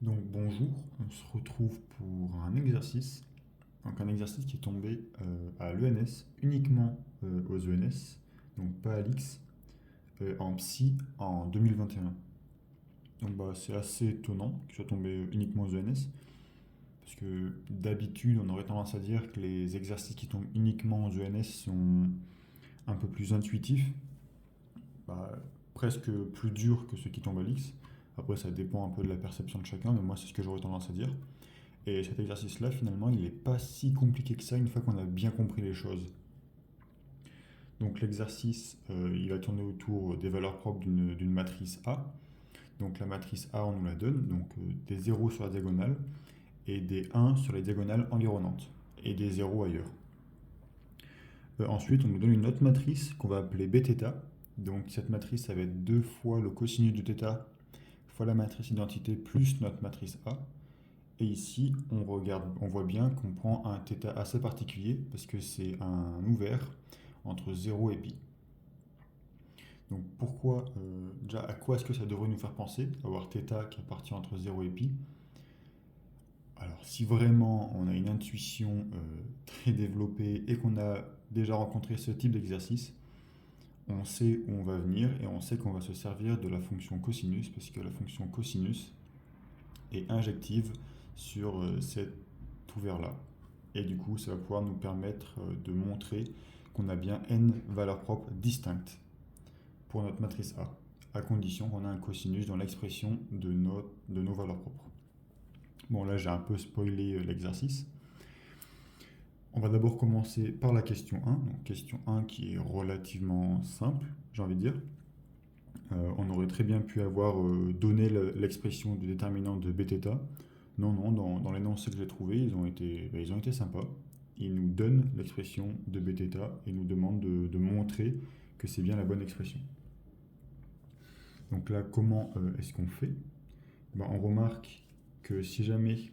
Donc bonjour, on se retrouve pour un exercice. Donc un exercice qui est tombé à l'ENS, uniquement aux ENS, donc pas à l'X, en psy en 2021. Donc c'est assez étonnant qu'il soit tombé uniquement aux ENS, parce que d'habitude on aurait tendance à dire que les exercices qui tombent uniquement aux ENS sont un peu plus intuitifs, bah, presque plus durs que ceux qui tombent à l'X. Après ça dépend un peu de la perception de chacun, mais moi c'est ce que j'aurais tendance à dire. Et cet exercice-là, finalement, il n'est pas si compliqué que ça une fois qu'on a bien compris les choses. Donc l'exercice, il va tourner autour des valeurs propres d'une matrice A. Donc la matrice A, on nous la donne, donc des zéros sur la diagonale et des 1 sur les diagonales environnantes et des zéros ailleurs. Ensuite, on nous donne une autre matrice qu'on va appeler Bθ. Donc cette matrice, ça va être 2 fois le cosinus de θ fois la matrice identité plus notre matrice A. Et ici, on voit bien qu'on prend un θ assez particulier parce que c'est un ouvert entre 0 et pi. Donc pourquoi, déjà à quoi est-ce que ça devrait nous faire penser, avoir θ qui appartient entre 0 et pi? Alors si vraiment on a une intuition très développée et qu'on a déjà rencontré ce type d'exercice, on sait où on va venir et on sait qu'on va se servir de la fonction cosinus parce que la fonction cosinus est injective sur cet ouvert-là. Et du coup, ça va pouvoir nous permettre de montrer qu'on a bien n valeurs propres distinctes pour notre matrice A, à condition qu'on ait un cosinus dans l'expression de nos valeurs propres. Bon, là, j'ai un peu spoilé l'exercice. On va d'abord commencer par la question 1. Donc, question 1 qui est relativement simple, j'ai envie de dire. On aurait très bien pu avoir donné l'expression du déterminant de Bθ. Non, non, dans l'énoncé que j'ai trouvé, ils ont été sympas. Ils nous donnent l'expression de Bθ et nous demandent de montrer que c'est bien la bonne expression. Donc là, comment est-ce qu'on fait? On remarque que si jamais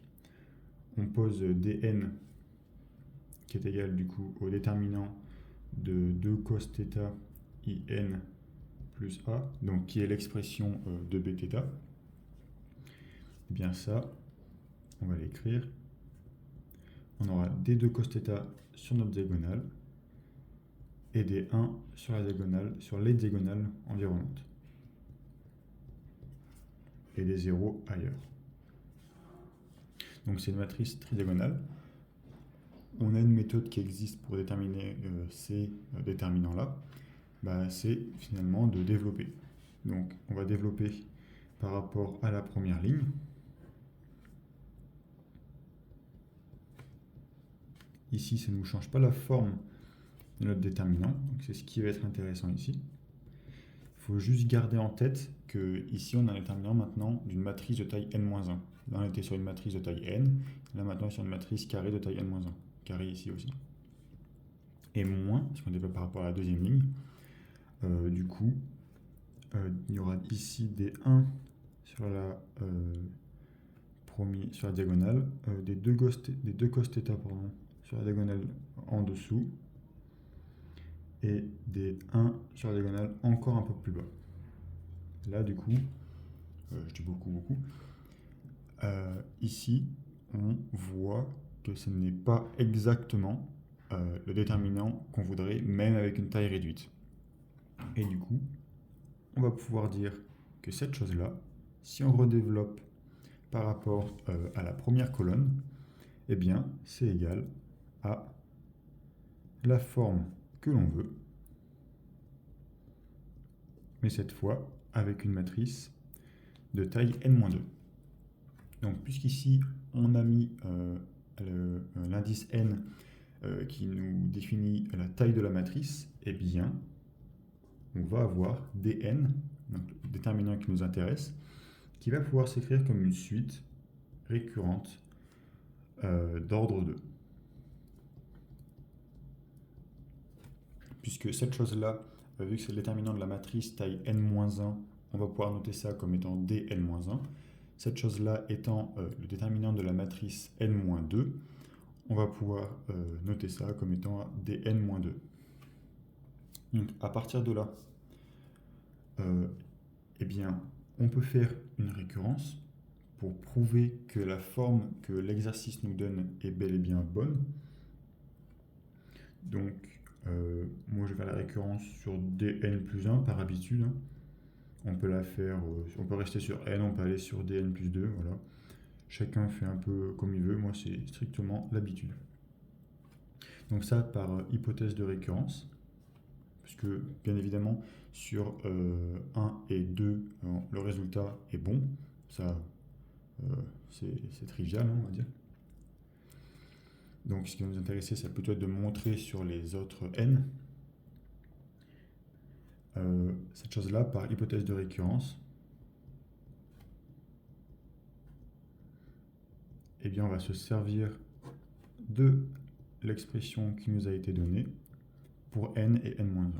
on pose dn qui est égal du coup au déterminant de 2 cos θ in plus a, donc qui est l'expression de Bθ, et bien ça, on va l'écrire. On aura des 2 cos θ sur notre diagonale et des 1 sur la diagonale, sur les diagonales environnantes. Et des 0 ailleurs. Donc c'est une matrice tridiagonale. On a une méthode qui existe pour déterminer ces déterminants-là. C'est finalement de développer. Donc on va développer par rapport à la première ligne. Ici, ça ne nous change pas la forme de notre déterminant. Donc c'est ce qui va être intéressant ici. Il faut juste garder en tête que ici on a un déterminant maintenant d'une matrice de taille n-1. Là on était sur une matrice de taille n, là maintenant on est sur une matrice carrée de taille n-1. Carré ici aussi. Et moins, parce qu'on développe par rapport à la deuxième ligne, du coup, il y aura ici des 1 sur sur la diagonale, des 2 cos θ sur la diagonale en dessous, et des 1 sur la diagonale encore un peu plus bas. Là, du coup, je dis beaucoup. Ici, on voit que ce n'est pas exactement le déterminant qu'on voudrait, même avec une taille réduite. Et du coup, on va pouvoir dire que cette chose-là, si on redéveloppe par rapport à la première colonne, eh bien, c'est égal à la forme que l'on veut, mais cette fois avec une matrice de taille n-2. Donc, puisqu'ici, on a mis l'indice n qui nous définit la taille de la matrice, eh bien, on va avoir dn, donc le déterminant qui nous intéresse, qui va pouvoir s'écrire comme une suite récurrente d'ordre 2. Puisque cette chose-là, vu que c'est le déterminant de la matrice taille n-1, on va pouvoir noter ça comme étant dn-1. Cette chose-là étant le déterminant de la matrice n-2, on va pouvoir noter ça comme étant dn-2. Donc à partir de là, eh bien, on peut faire une récurrence pour prouver que la forme que l'exercice nous donne est bel et bien bonne. Donc, moi je vais faire la récurrence sur dn plus 1 par habitude, hein. On peut la faire, on peut rester sur n, on peut aller sur dn plus 2, voilà. Chacun fait un peu comme il veut, moi c'est strictement l'habitude. Donc ça par hypothèse de récurrence, puisque bien évidemment sur 1 et 2, le résultat est bon, ça c'est trivial, hein, on va dire. Donc ce qui va nous intéresser, ça peut être de montrer sur les autres n cette chose-là par hypothèse de récurrence. Eh bien, on va se servir de l'expression qui nous a été donnée pour n et n-1.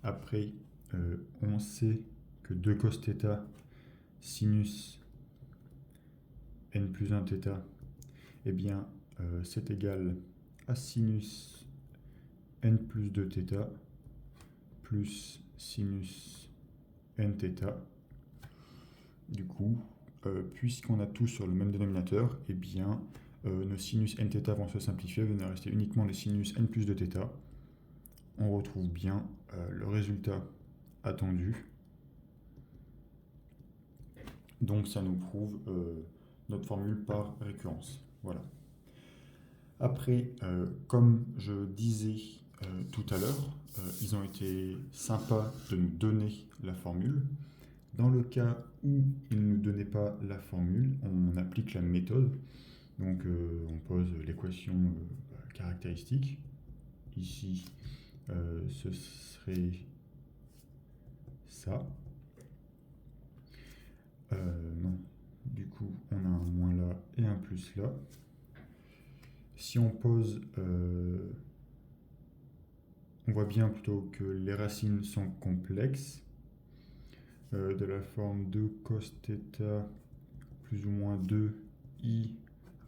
Après, on sait que 2 cos θ sinus n plus 1 θ, eh bien, c'est égal à sinus n plus 2 θ plus sinus n θ. Du coup, puisqu'on a tout sur le même dénominateur, eh bien, nos sinus n θ vont se simplifier, il va nous rester uniquement le sinus n plus 2 θ. On retrouve bien le résultat attendu. Donc ça nous prouve notre formule par récurrence. Voilà. Après, comme je disais tout à l'heure, ils ont été sympas de nous donner la formule. Dans le cas où ils ne nous donnaient pas la formule, on applique la méthode. Donc on pose l'équation caractéristique. Ici, ce serait ça. Non, du coup, on a un moins là et un plus là. Si on pose, on voit bien plutôt que les racines sont complexes. De la forme 2 cos θ plus ou moins 2i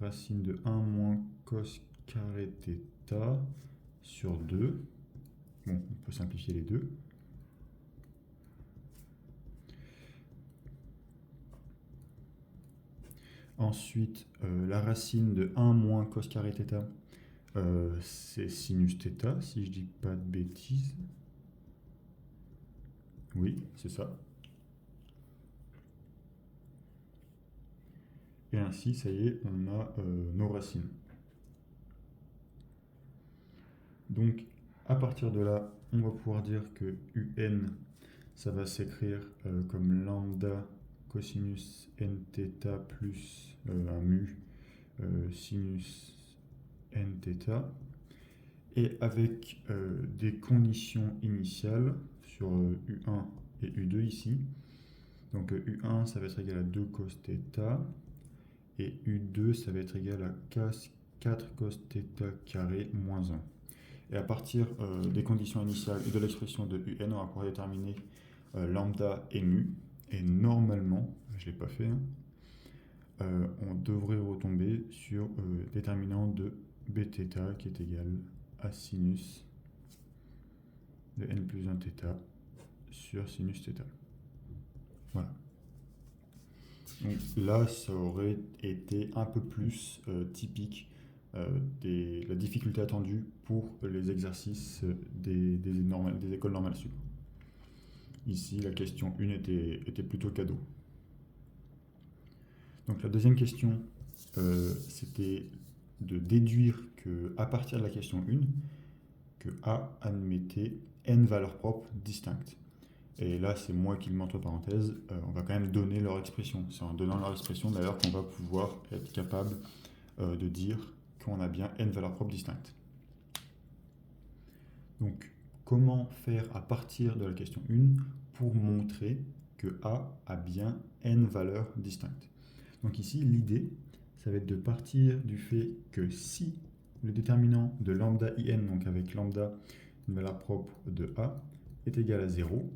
racine de 1 moins cos carré θ sur 2. Bon, on peut simplifier les deux. Ensuite, la racine de 1 moins cos carré θ, c'est sinus θ, si je dis pas de bêtises. Oui, c'est ça. Et ainsi, ça y est, on a nos racines. Donc, à partir de là, on va pouvoir dire que un, ça va s'écrire comme lambda cosinus nθ plus un mu sinus nθ. Et avec des conditions initiales sur U1 et U2 ici. Donc U1, ça va être égal à 2 cos θ. Et U2, ça va être égal à 4 cos θ carré moins 1. Et à partir des conditions initiales et de l'expression de UN, on va pouvoir déterminer lambda et mu. Et normalement, je ne l'ai pas fait, hein, on devrait retomber sur déterminant de bθ qui est égal à sinus de n plus 1 θ sur sinus θ. Voilà. Donc là, ça aurait été un peu plus typique de la difficulté attendue pour les exercices des écoles normales sup. Ici, la question 1 était plutôt cadeau. Donc la deuxième question, c'était de déduire qu'à partir de la question 1, que A admettait n valeurs propres distinctes. Et là, c'est moi qui le mets entre parenthèses, on va quand même donner leur expression. C'est en donnant leur expression d'ailleurs qu'on va pouvoir être capable de dire qu'on a bien n valeurs propres distinctes. Donc, comment faire à partir de la question 1 pour montrer que A a bien n valeurs distinctes? Donc ici, l'idée, ça va être de partir du fait que si le déterminant de lambda in, donc avec lambda, une valeur propre de A, est égal à 0,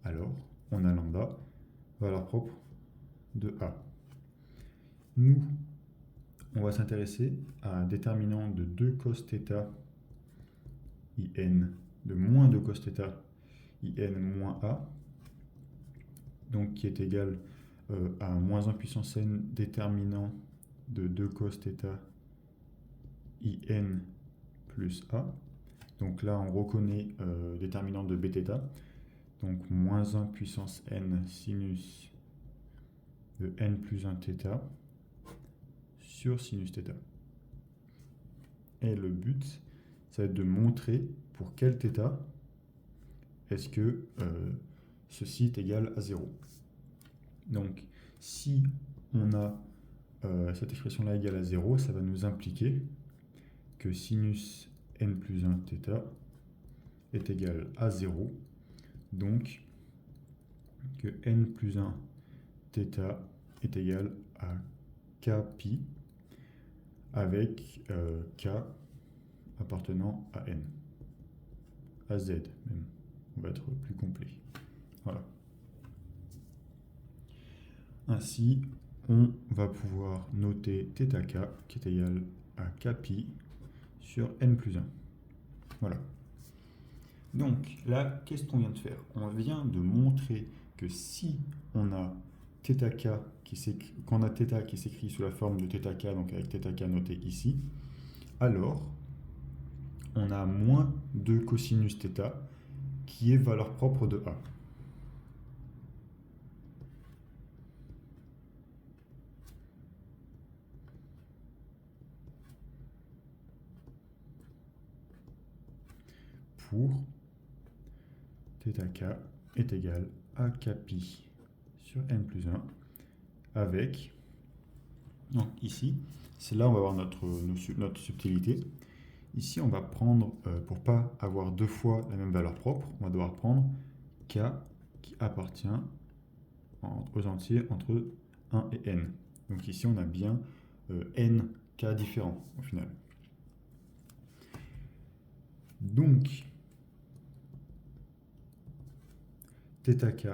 alors on a lambda, valeur propre de A. Nous, on va s'intéresser à un déterminant de 2 cos θ in de moins 2 cos θ in moins a, donc qui est égal à moins 1 puissance n déterminant de 2 cos θ in plus a. Donc là, on reconnaît déterminant de bθ, donc moins 1 puissance n sinus de n plus 1 θ sur sinus θ. Et le but, ça va être de montrer pour quel θ est-ce que ceci est égal à 0. Donc, si on a cette expression-là égale à 0, ça va nous impliquer que sinus n plus 1 θ est égal à 0. Donc, que n plus 1 θ est égal à k pi avec k appartenant à n, à z même. On va être plus complet. Voilà. Ainsi, on va pouvoir noter θk qui est égal à k pi sur n plus 1. Voilà. Donc là, qu'est-ce qu'on vient de faire? On vient de montrer que si on a θk quand on a θ qui s'écrit sous la forme de θk, donc avec θk noté ici, alors on a moins 2 cosinus θ qui est valeur propre de a. Pour θk est égal à k pi sur n plus 1 avec, donc ici, c'est là où on va avoir notre subtilité. Ici, on va prendre, pour ne pas avoir deux fois la même valeur propre, on va devoir prendre k qui appartient aux entiers entre 1 et n. Donc ici, on a bien n k différents au final. Donc, θk,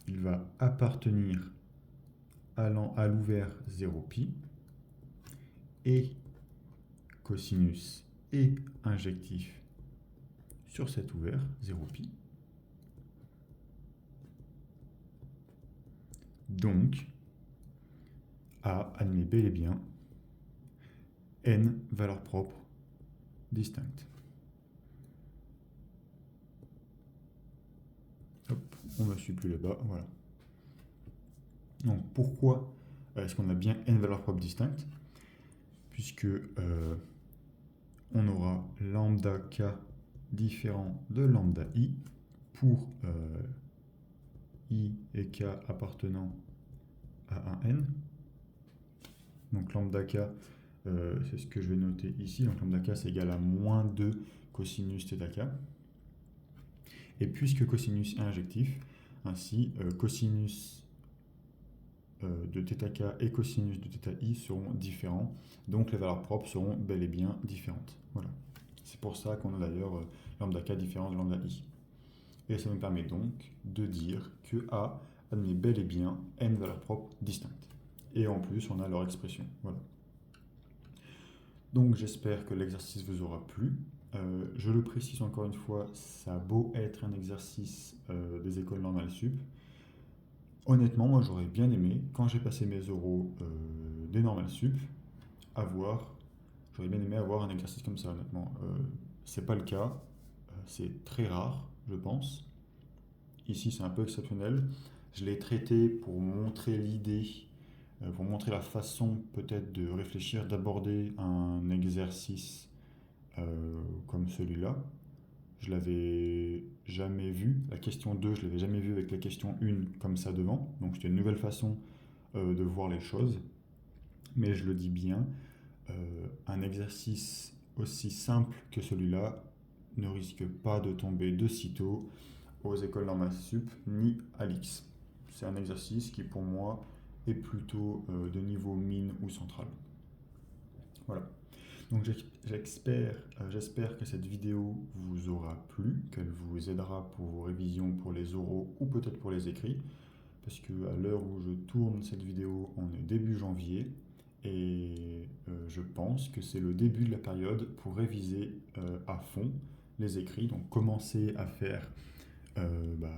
il va appartenir à l'ouvert 0 pi, et cosinus et injectif sur cet ouvert 0 pi. Donc, A admet bel et bien n valeurs propres distinctes. Hop, on ne suit plus là-bas, voilà. Donc pourquoi est-ce qu'on a bien n valeurs propres distinctes? Puisque on aura lambda k différent de lambda i pour i et k appartenant à un n. Donc lambda k, c'est ce que je vais noter ici. Donc lambda k, c'est égal à moins 2 cosinus θk. Et puisque cosinus est injectif, ainsi cosinus de θk et cosinus de θi seront différents. Donc les valeurs propres seront bel et bien différentes. Voilà. C'est pour ça qu'on a d'ailleurs lambda k différent de lambda i. Et ça nous permet donc de dire que A admet bel et bien n valeurs propres distinctes. Et en plus, on a leur expression. Voilà. Donc j'espère que l'exercice vous aura plu. Je le précise encore une fois, ça a beau être un exercice des écoles normales sup. Honnêtement, moi j'aurais bien aimé, quand j'ai passé mes oraux des normales sup, j'aurais bien aimé avoir un exercice comme ça, honnêtement. C'est pas le cas, c'est très rare, je pense. Ici, c'est un peu exceptionnel. Je l'ai traité pour montrer l'idée, pour montrer la façon peut-être de réfléchir, d'aborder un exercice comme celui-là. Je l'avais jamais vu. La question 2, je l'avais jamais vu avec la question 1 comme ça devant. Donc c'était une nouvelle façon de voir les choses. Mais je le dis bien, un exercice aussi simple que celui-là ne risque pas de tomber de sitôt aux écoles normales sup ni à l'X. C'est un exercice qui pour moi est plutôt de niveau mine ou central. Voilà. Donc j'espère que cette vidéo vous aura plu, qu'elle vous aidera pour vos révisions, pour les oraux ou peut-être pour les écrits. Parce qu'à l'heure où je tourne cette vidéo, on est début janvier. Et je pense que c'est le début de la période pour réviser à fond les écrits, donc commencer à faire bah,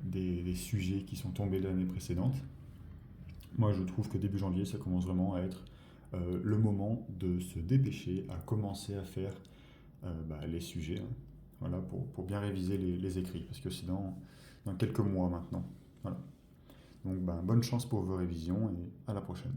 des sujets qui sont tombés l'année précédente. Moi, je trouve que début janvier, ça commence vraiment à être le moment de se dépêcher à commencer à faire bah, les sujets, hein, voilà, pour bien réviser les écrits, parce que c'est dans quelques mois maintenant. Voilà. Donc, bah, bonne chance pour vos révisions et à la prochaine.